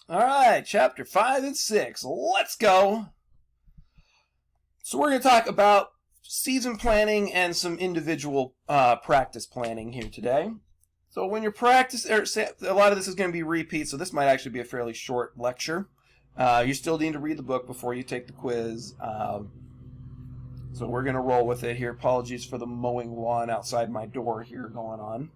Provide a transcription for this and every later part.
All right, chapter 5 and 6. Let's go. So we're going to talk about season planning and some individual practice planning here today. So when you're practicing, a lot of this is going to be repeats, so this might actually be a fairly short lecture. You still need to read the book before you take the quiz. So we're going to roll with it here. Apologies for the mowing lawn outside my door here going on.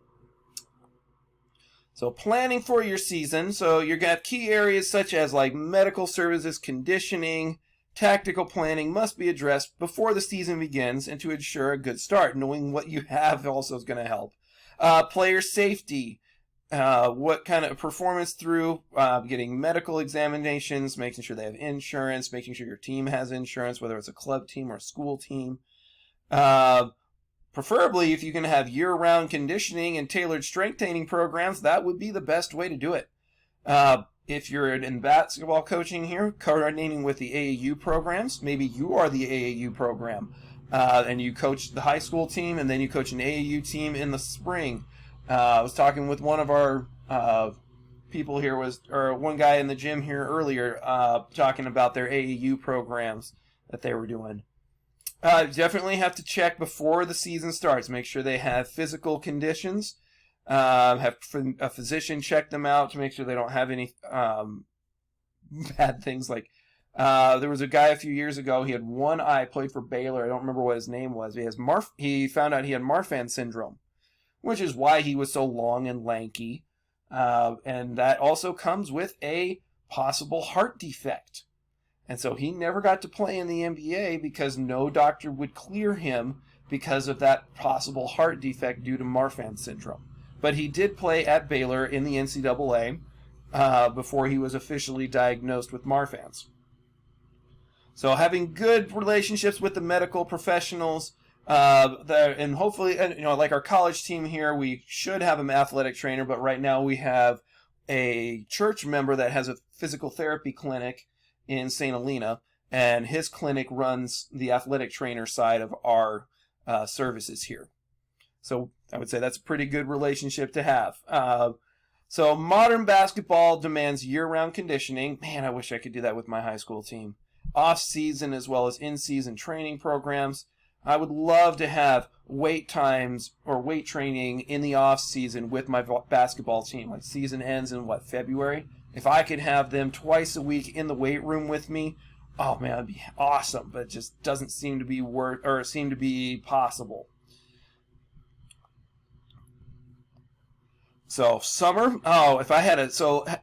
So planning for your season. So you're going to have key areas such as like medical services, conditioning, tactical planning must be addressed before the season begins and to ensure a good start. Knowing what you have also is going to help. Player safety. What kind of performance through getting medical examinations, making sure they have insurance, making sure your team has insurance, whether it's a club team or a school team. Preferably, if you can have year-round conditioning and tailored strength training programs, that would be the best way to do it. If you're in basketball coaching here, coordinating with the AAU programs, maybe you are the AAU program, and you coach the high school team, and then you coach an AAU team in the spring. I was talking with one of our people here, one guy in the gym here earlier, talking about their AAU programs that they were doing. Definitely have to check before the season starts. Make sure they have physical conditions. Have a physician check them out to make sure they don't have any bad things. Like there was a guy a few years ago. He had one eye. Played for Baylor. I don't remember what his name was. He found out he had Marfan syndrome, which is why he was so long and lanky. And that also comes with a possible heart defect. And so he never got to play in the NBA because no doctor would clear him because of that possible heart defect due to Marfan syndrome. But he did play at Baylor in the NCAA before he was officially diagnosed with Marfan's. So having good relationships with the medical professionals, and hopefully, like our college team here, we should have an athletic trainer, but right now we have a church member that has a physical therapy clinic in St. Helena, and his clinic runs the athletic trainer side of our services here. So I would say that's a pretty good relationship to have. So modern basketball demands year-round conditioning. Man, I wish I could do that with my high school team. Off-season as well as in-season training programs. I would love to have weight times or weight training in the off-season with my basketball team. Like season ends in, February? If I could have them twice a week in the weight room with me, oh man, that'd be awesome. But it just doesn't seem to be possible. So summer,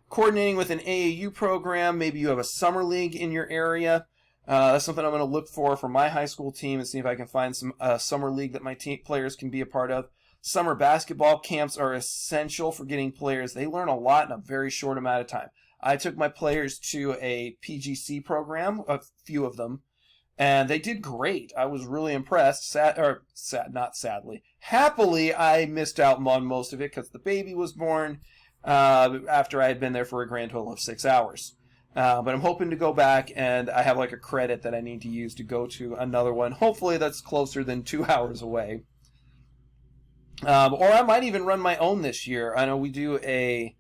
coordinating with an AAU program, maybe you have a summer league in your area. That's something I'm going to look for my high school team and see if I can find some summer league that my players can be a part of. Summer basketball camps are essential for getting players. They learn a lot in a very short amount of time. I took my players to a PGC program, a few of them, and they did great. I was really impressed. Not sadly. Happily, I missed out on most of it because the baby was born after I had been there for a grand total of 6 hours. But I'm hoping to go back, and I have a credit that I need to use to go to another one. Hopefully that's closer than 2 hours away. Or I might even run my own this year. I know we do I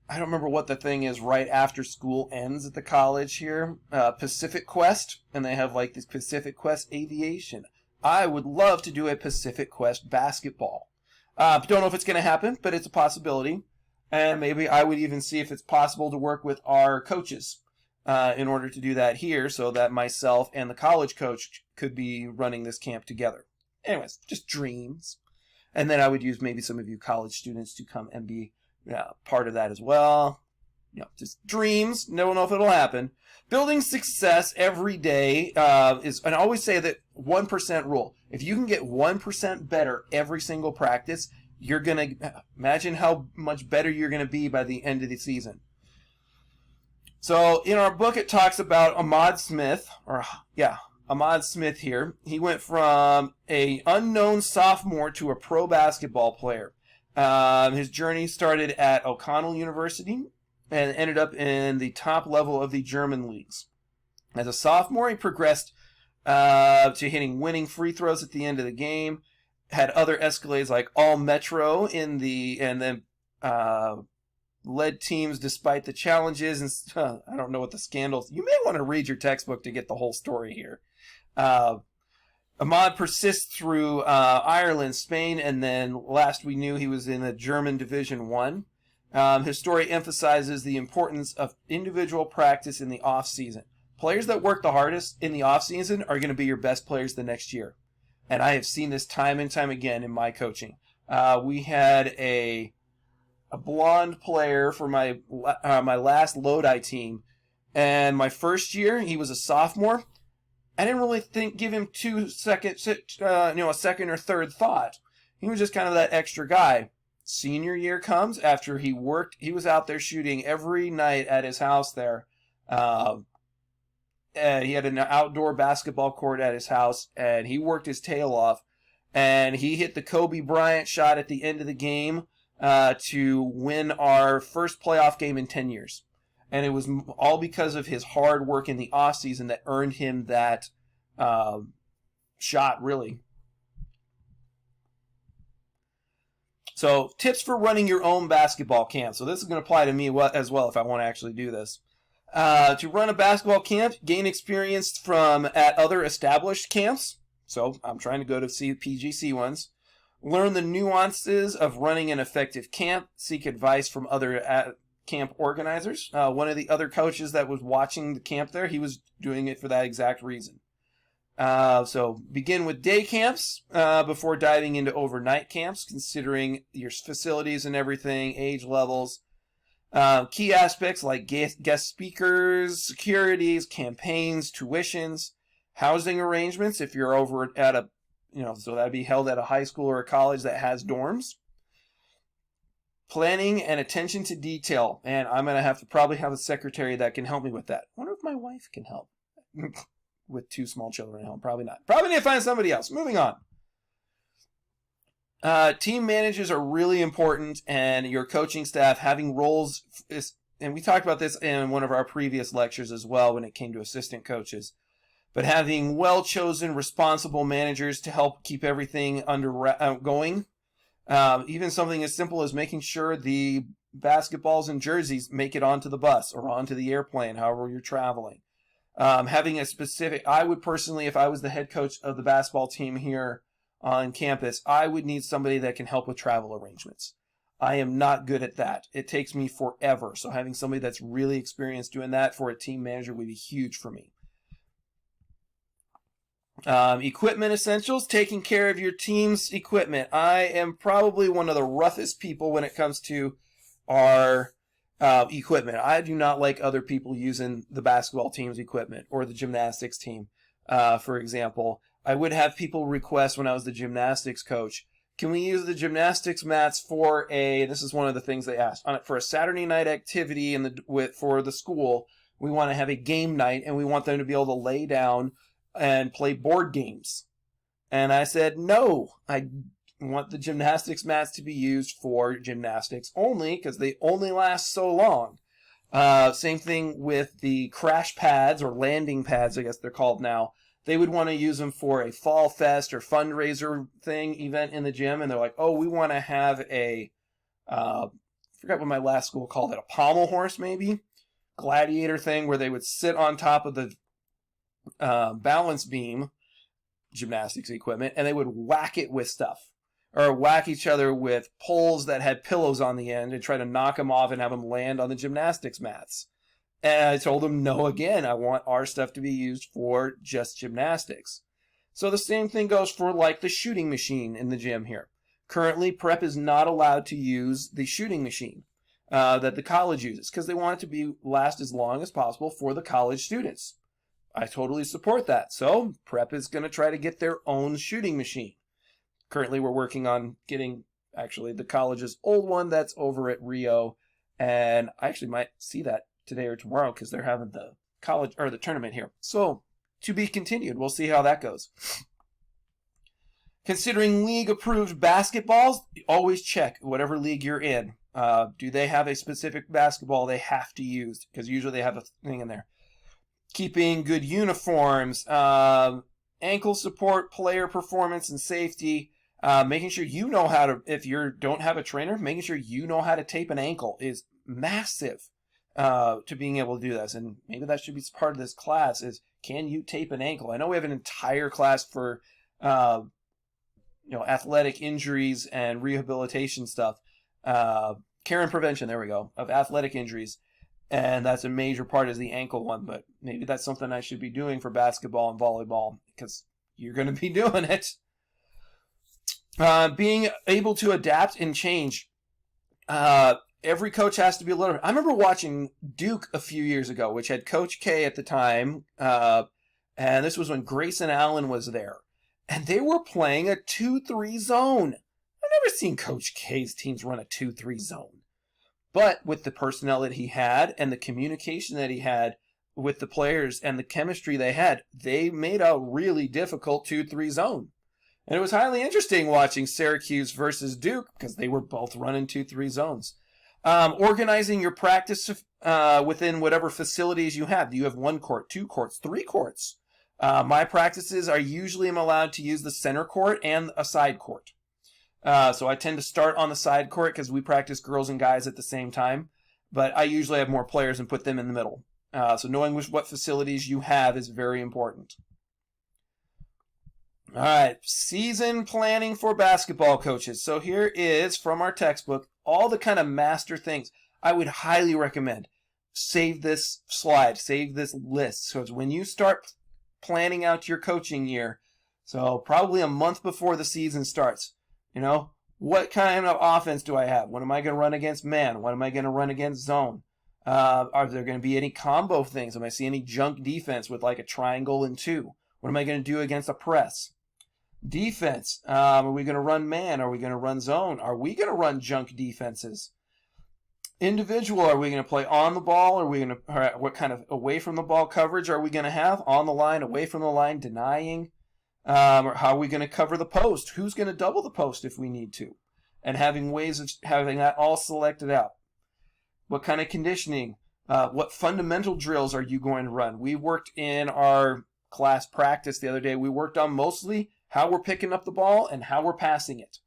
don't remember what the thing is right after school ends at the college here. Pacific Quest, and they have this Pacific Quest Aviation. I would love to do a Pacific Quest basketball. Don't know if it's going to happen, but it's a possibility. And maybe I would even see if it's possible to work with our coaches in order to do that here so that myself and the college coach could be running this camp together. Anyways, just dreams. And then I would use maybe some of you college students to come and be part of that as well. Just dreams. Don't know if it'll happen. Building success every day is, and I always say that 1% rule. If you can get 1% better every single practice, you're going to imagine how much better you're going to be by the end of the season. So in our book, it talks about Ahmad Smith here. He went from an unknown sophomore to a pro basketball player. His journey started at O'Connell University and ended up in the top level of the German leagues. As a sophomore, he progressed to hitting winning free throws at the end of the game. Had other escalades like All-Metro led teams despite the challenges, and I don't know what the scandals. You may want to read your textbook to get the whole story here. Ahmad persists through Ireland, Spain, and then last we knew he was in the German Division 1. His story emphasizes the importance of individual practice in the off-season. Players that work the hardest in the off-season are going to be your best players the next year. And I have seen this time and time again in my coaching. We had a blonde player for my last Lodi team, and my first year, he was a sophomore. I didn't really give him a second or third thought. He was just kind of that extra guy. Senior year comes after he was out there shooting every night at his house there. He had an outdoor basketball court at his house, and he worked his tail off, and he hit the Kobe Bryant shot at the end of the game to win our first playoff game in 10 years. And it was all because of his hard work in the offseason that earned him that shot, really. So, tips for running your own basketball camp. So this is going to apply to me as well if I want to actually do this. To run a basketball camp, gain experience at other established camps. So I'm trying to go to PGC ones. Learn the nuances of running an effective camp. Seek advice from other camp organizers. One of the other coaches that was watching the camp there, he was doing it for that exact reason. So begin with day camps before diving into overnight camps, considering your facilities and everything, age levels. Key aspects like guest speakers, securities, campaigns, tuitions, housing arrangements if you're over at so that'd be held at a high school or a college that has dorms. Planning and attention to detail. And I'm going to have to probably have a secretary that can help me with that. I wonder if my wife can help with 2 small children at home. Probably not. Probably need to find somebody else. Moving on. Team managers are really important, and your coaching staff having roles and we talked about this in one of our previous lectures as well when it came to assistant coaches. But having well-chosen, responsible managers to help keep everything going. Even something as simple as making sure the basketballs and jerseys make it onto the bus or onto the airplane, however you're traveling. Having a specific, I would personally, if I was the head coach of the basketball team here on campus, I would need somebody that can help with travel arrangements. I am not good at that. It takes me forever. So having somebody that's really experienced doing that for a team manager would be huge for me. Equipment essentials, taking care of your team's equipment. I am probably one of the roughest people when it comes to our equipment. I do not like other people using the basketball team's equipment or the gymnastics team. For example, I would have people request when I was the gymnastics coach, can we use the gymnastics mats for this is one of the things they asked, for a Saturday night activity for the school. We want to have a game night and we want them to be able to lay down and play board games. And I said, no, I want the gymnastics mats to be used for gymnastics only because they only last so long. Same thing with the crash pads or landing pads, I guess they're called now. They would want to use them for a fall fest or fundraiser event in the gym. And they're like, oh, we want to have I forgot what my last school called it, a pommel horse maybe? Gladiator thing where they would sit on top of the balance beam gymnastics equipment and they would whack it with stuff or whack each other with poles that had pillows on the end and try to knock them off and have them land on the gymnastics mats. And I told them, no, again, I want our stuff to be used for just gymnastics. So the same thing goes for like the shooting machine in the gym here. Currently, prep is not allowed to use the shooting machine that the college uses because they want it to last as long as possible for the college students. I totally support that. So prep is going to try to get their own shooting machine. Currently, we're working on getting actually the college's old one that's over at Rio. And I actually might see that today or tomorrow because they're having the college or the tournament here. So to be continued. We'll see how that goes. Considering league-approved basketballs, always check whatever league you're in. Do they have a specific basketball they have to use? Because usually they have a thing in there. Keeping good uniforms, ankle support, player performance, and safety. Making sure you know how to, if you don't have a trainer, making sure you know how to tape an ankle is massive to being able to do this. And maybe that should be part of this class is, can you tape an ankle? I know we have an entire class for athletic injuries and rehabilitation stuff. Care and prevention, there we go, of athletic injuries. And that's a major part is the ankle one, but maybe that's something I should be doing for basketball and volleyball because you're going to be doing it. Being able to adapt and change. Every coach has to be a little... I remember watching Duke a few years ago, which had Coach K at the time, and this was when Grayson Allen was there. And they were playing a 2-3 zone. I've never seen Coach K's teams run a 2-3 zone. But with the personnel that he had and the communication that he had with the players and the chemistry they had, they made a really difficult 2-3 zone. And it was highly interesting watching Syracuse versus Duke because they were both running 2-3 zones. Organizing your practice within whatever facilities you have. Do you have 1 court, 2 courts, 3 courts? My practices are usually I'm allowed to use the center court and a side court. So I tend to start on the side court because we practice girls and guys at the same time. But I usually have more players and put them in the middle. So knowing what facilities you have is very important. All right, season planning for basketball coaches. So here is, from our textbook, all the kind of master things. I would highly recommend save this slide, save this list. So it's when you start planning out your coaching year, so probably a month before the season starts, what kind of offense do I have? What am I going to run against man? What am I going to run against zone? Are there going to be any combo things? Am I seeing any junk defense with like a triangle and 2? What am I going to do against a press? Defense. Are we going to run man? Are we going to run zone? Are we going to run junk defenses? Individual. Are we going to play on the ball? What kind of away from the ball coverage are we going to have? On the line, away from the line, denying? Or how are we going to cover the post? Who's going to double the post if we need to? And having ways of having that all selected out. What kind of conditioning? What fundamental drills are you going to run? We worked in our class practice the other day. We worked on mostly how we're picking up the ball and how we're passing it.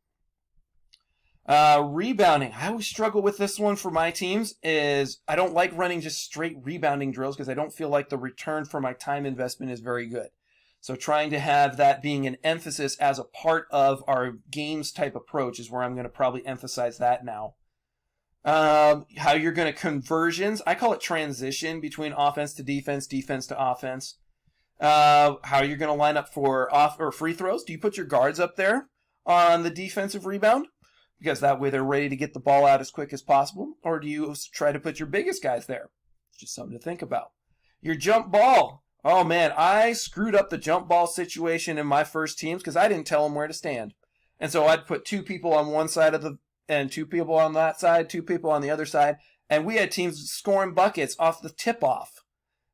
Rebounding. I always struggle with this one for my teams is I don't like running just straight rebounding drills because I don't feel like the return for my time investment is very good. So trying to have that being an emphasis as a part of our games type approach is where I'm going to probably emphasize that now. How you're going to conversions. I call it transition between offense to defense, defense to offense. How you're going to line up for off or free throws. Do you put your guards up there on the defensive rebound? Because that way they're ready to get the ball out as quick as possible. Or do you try to put your biggest guys there? It's just something to think about. Your jump ball. Oh man, I screwed up the jump ball situation in my first teams because I didn't tell them where to stand. And so I'd put 2 people on one side and 2 people on that side, 2 people on the other side. And we had teams scoring buckets off the tip-off.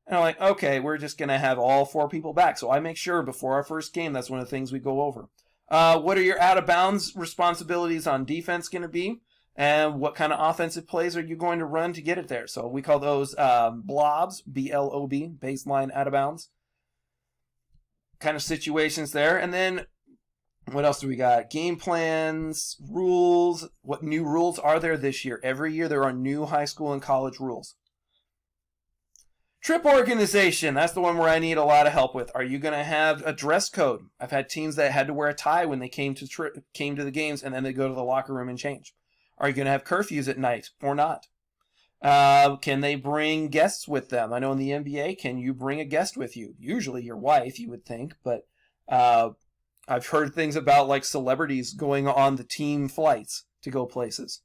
And I'm like, okay, we're just going to have all 4 people back. So I make sure before our first game, that's one of the things we go over. What are your out-of-bounds responsibilities on defense going to be? And what kind of offensive plays are you going to run to get it there? So we call those blobs, B-L-O-B, baseline out-of-bounds. Kind of situations there. And then what else do we got? Game plans, rules. What new rules are there this year? Every year there are new high school and college rules. Trip organization, that's the one where I need a lot of help with. Are you going to have a dress code? I've had teams that had to wear a tie when they came to the games, and then they go to the locker room and change. Are you going to have curfews at night or not? Can they bring guests with them? I know in the NBA, can you bring a guest with you? Usually your wife, you would think, but I've heard things about like celebrities going on the team flights to go places.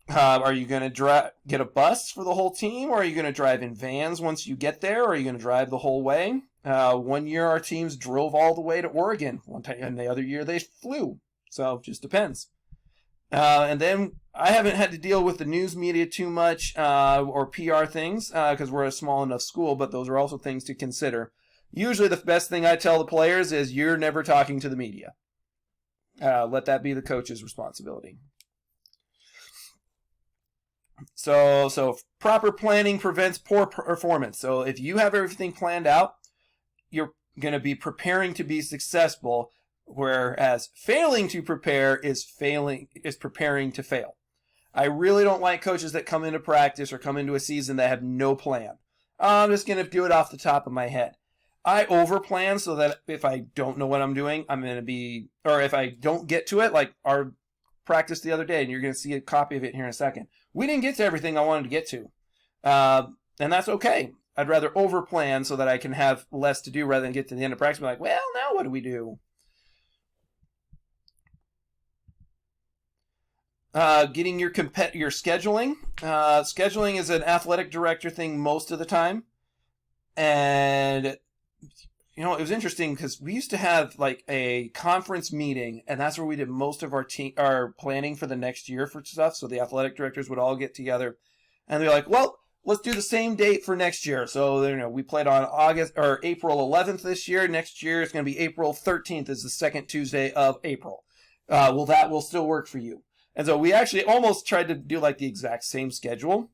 Are you going to get a bus for the whole team, or are you going to drive in vans once you get there, or are you going to drive the whole way? One year our teams drove all the way to Oregon, and the other year they flew. So it just depends. And then I haven't had to deal with the news media too much or PR things because we're a small enough school, but those are also things to consider. Usually the best thing I tell the players is you're never talking to the media. Let that be the coach's responsibility. So proper planning prevents poor performance. So if you have everything planned out, you're going to be preparing to be successful, whereas failing to prepare is preparing to fail. I really don't like coaches that come into practice or come into a season that have no plan. I'm just going to do it off the top of my head. I overplan so that if I don't know what I'm doing, I'm going to be, or if I don't get to it, like our practice the other day, and you're going to see a copy of it here in a second. We didn't get to everything I wanted to get to. And that's okay. I'd rather overplan so that I can have less to do rather than get to the end of practice and be like, well, now what do we do? Getting your scheduling. Scheduling is an athletic director thing most of the time. And, you know, it was interesting because we used to have like a conference meeting, and that's where we did most of our planning for the next year for stuff. So the athletic directors would all get together, and they're like, well, let's do the same date for next year. So, you know, we played on April 11th this year. Next year it's going to be April 13th is the second Tuesday of April. Well, that will still work for you. And so we actually almost tried to do like the exact same schedule.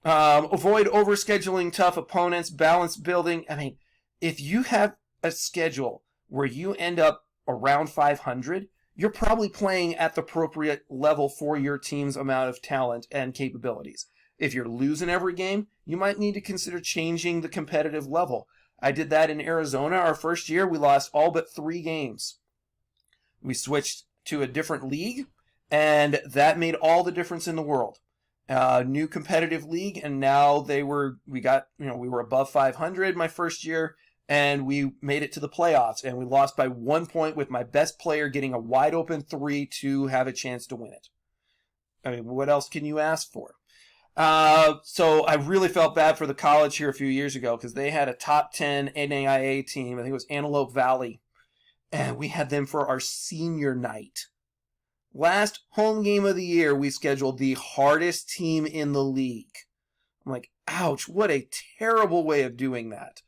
Avoid overscheduling tough opponents, balance building. I mean, if you have a schedule where you end up around 500, you're probably playing at the appropriate level for your team's amount of talent and capabilities. If you're losing every game, you might need to consider changing the competitive level. I did that in Arizona. Our first year, we lost all but 3 games. We switched to a different league, and that made all the difference in the world. New competitive league, and now we were above 500 my first year, and we made it to the playoffs, and we lost by 1 point with my best player getting a wide open 3 to have a chance to win it. I mean, what else can you ask for? So I really felt bad for the college here a few years ago because they had a top 10 NAIA team. I think it was Antelope Valley, and we had them for our senior night. Last home game of the year, we scheduled the hardest team in the league. I'm like, ouch, what a terrible way of doing that.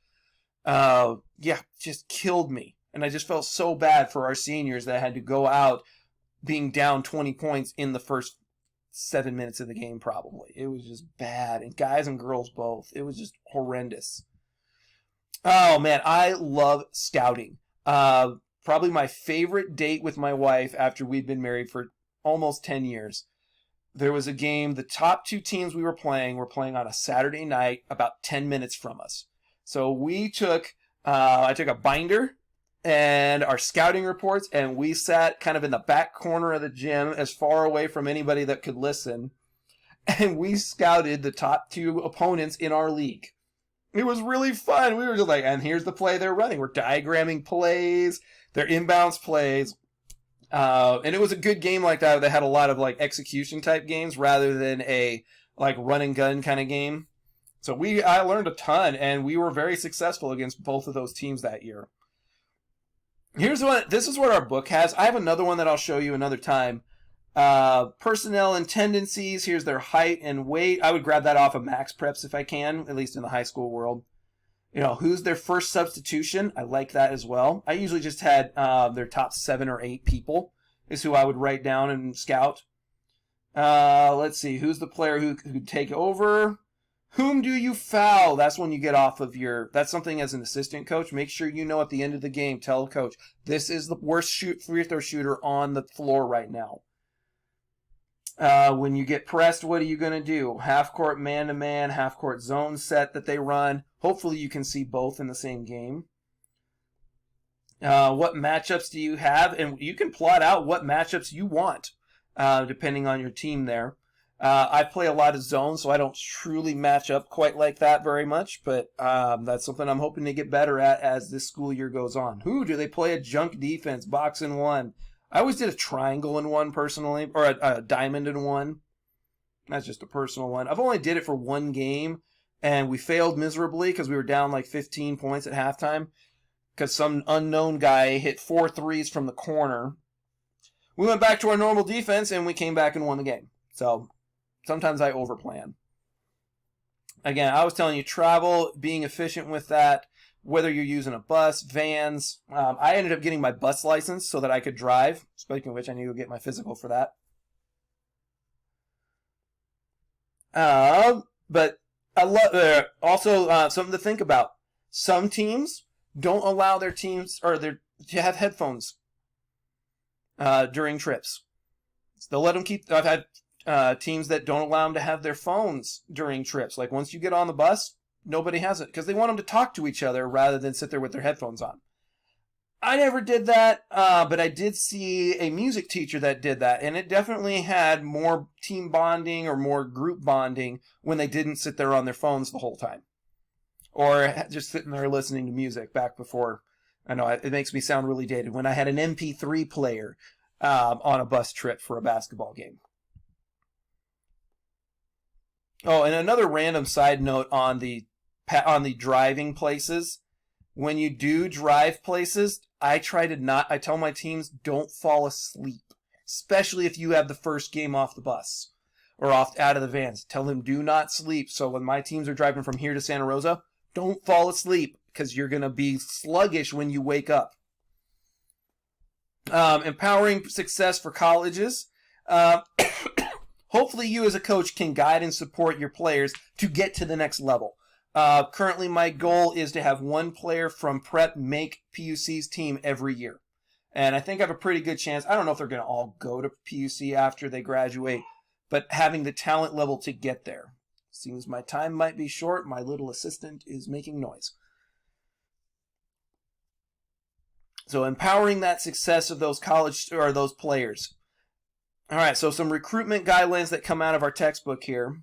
Just killed me. And I just felt so bad for our seniors that had to go out being down 20 points in the first 7 minutes of the game, probably. It was just bad. And guys and girls both. It was just horrendous. Oh, man, I love scouting. Probably my favorite date with my wife after we'd been married for almost 10 years. There was a game, the top 2 teams we were playing on a Saturday night about 10 minutes from us. So I took a binder and our scouting reports, and we sat kind of in the back corner of the gym as far away from anybody that could listen. And we scouted the top 2 opponents in our league. It was really fun. We were just like, and here's the play they're running. We're diagramming plays. Their inbounds plays. And it was a good game like that. They had a lot of like execution type games rather than a like run and gun kind of game. So I learned a ton, and we were very successful against both of those teams that year. This is what our book has. I have another one that I'll show you another time. Personnel and tendencies. Here's their height and weight. I would grab that off of Max Preps if I can, at least in the high school world. You know, who's their first substitution? I like that as well. I usually just had their top 7 or 8 people is who I would write down and scout. Let's see. Who's the player who could take over? Whom do you foul? That's when you get off of that's something as an assistant coach. Make sure you know at the end of the game, tell the coach, this is the worst free throw shooter on the floor right now. When you get pressed, what are you going to do? Half-court man-to-man, half-court zone set that they run. Hopefully you can see both in the same game. What matchups do you have? And you can plot out what matchups you want, depending on your team there. I play a lot of zone, so I don't truly match up quite like that very much, but that's something I'm hoping to get better at as this school year goes on. Do they play a junk defense, box in one? I always did a triangle in one personally, or a diamond in one. That's just a personal one. I've only did it for one game, and we failed miserably because we were down like 15 points at halftime because some unknown guy hit 4 threes from the corner. We went back to our normal defense, and we came back and won the game. So sometimes I overplan. Again, I was telling you, travel, being efficient with that, whether you're using a bus, vans. I ended up getting my bus license so that I could drive. Speaking of which, I need to get my physical for that. But I love also something to think about. Some teams don't allow their teams to have headphones during trips. So they'll let them keep. I've had teams that don't allow them to have their phones during trips. Like once you get on the bus, nobody has it because they want them to talk to each other rather than sit there with their headphones on. I never did that, but I did see a music teacher that did that, and it definitely had more team bonding or more group bonding when they didn't sit there on their phones the whole time. Or just sitting there listening to music back before, I know it makes me sound really dated, when I had an MP3 player on a bus trip for a basketball game. Oh, and another random side note on the driving places. When you do drive places, I tell my teams, don't fall asleep. Especially if you have the first game off the bus or out of the vans. Tell them, do not sleep. So when my teams are driving from here to Santa Rosa, don't fall asleep because you're going to be sluggish when you wake up. Empowering success for colleges. Hopefully you as a coach can guide and support your players to get to the next level. Currently, my goal is to have one player from prep make PUC's team every year. And I think I have a pretty good chance. I don't know if they're going to all go to PUC after they graduate, but having the talent level to get there. Seems my time might be short. My little assistant is making noise. So empowering that success of those college or those players. All right, so some recruitment guidelines that come out of our textbook here.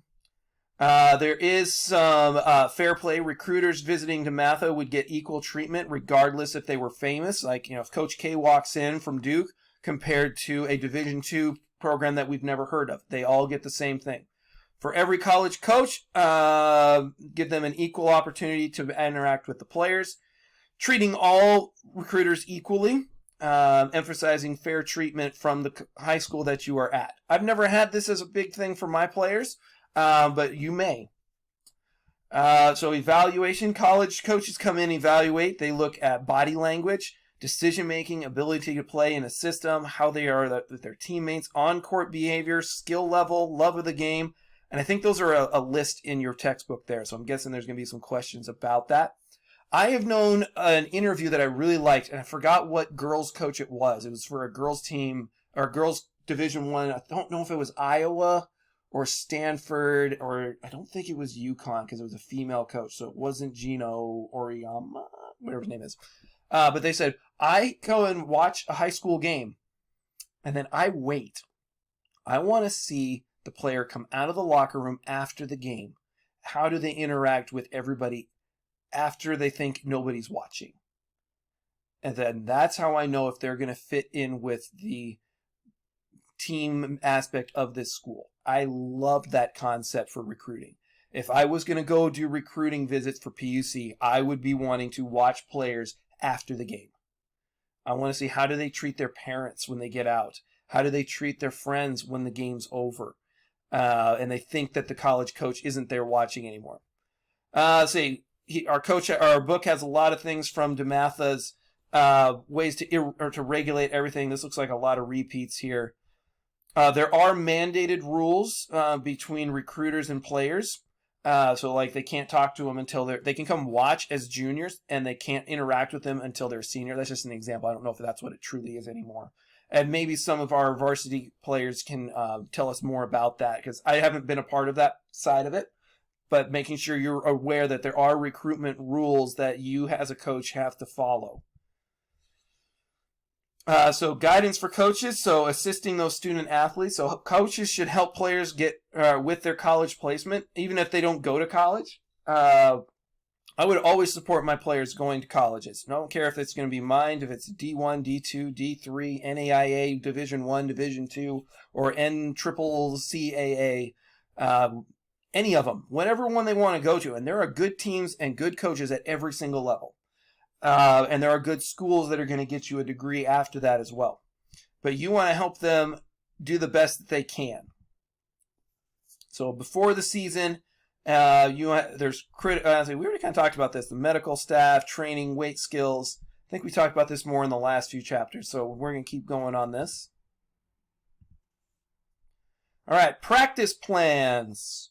There is some fair play. Recruiters visiting DeMatha would get equal treatment regardless if they were famous. Like, if Coach K walks in from Duke compared to a Division II program that we've never heard of, they all get the same thing. For every college coach, give them an equal opportunity to interact with the players. Treating all recruiters equally, emphasizing fair treatment from the high school that you are at. I've never had this as a big thing for my players. But you may. So evaluation, college coaches come in, evaluate. They look at body language, decision-making, ability to play in a system, how they are with their teammates, on-court behavior, skill level, love of the game. And I think those are a list in your textbook there. So I'm guessing there's going to be some questions about that. I have known an interview that I really liked, and I forgot what girls coach it was. It was for a girls team, or girls Division I. I don't know if it was Iowa or Stanford, or I don't think it was UConn because it was a female coach, so it wasn't Gino Oriyama, whatever his name is. But they said, I go and watch a high school game, and then I wait. I want to see the player come out of the locker room after the game. How do they interact with everybody after they think nobody's watching? And then that's how I know if they're going to fit in with the team aspect of this school. I love that concept for recruiting. If I was going to go do recruiting visits for PUC, I would be wanting to watch players after the game. I want to see, how do they treat their parents when they get out? How do they treat their friends when the game's over? And they think that the college coach isn't there watching anymore. Our book has a lot of things from DeMatha's ways to regulate everything. This looks like a lot of repeats here. There are mandated rules between recruiters and players. So like they can't talk to them until they can come watch as juniors, and they can't interact with them until they're senior. That's just an example. I don't know if that's what it truly is anymore. And maybe some of our varsity players can tell us more about that, because I haven't been a part of that side of it. But making sure you're aware that there are recruitment rules that you as a coach have to follow. So guidance for coaches, so assisting those student athletes. So coaches should help players get with their college placement, even if they don't go to college. I would always support my players going to colleges. I don't care if it's going to be mine, if it's D1, D2, D3, NAIA, Division I, Division II, or NCCCAA, any of them, whatever one they want to go to. And there are good teams and good coaches at every single level. And there are good schools that are going to get you a degree after that as well. But you want to help them do the best that they can. So before the season, we already kind of talked about this, the medical staff, training, weight skills. I think we talked about this more in the last few chapters, so we're going to keep going on this. All right, practice plans.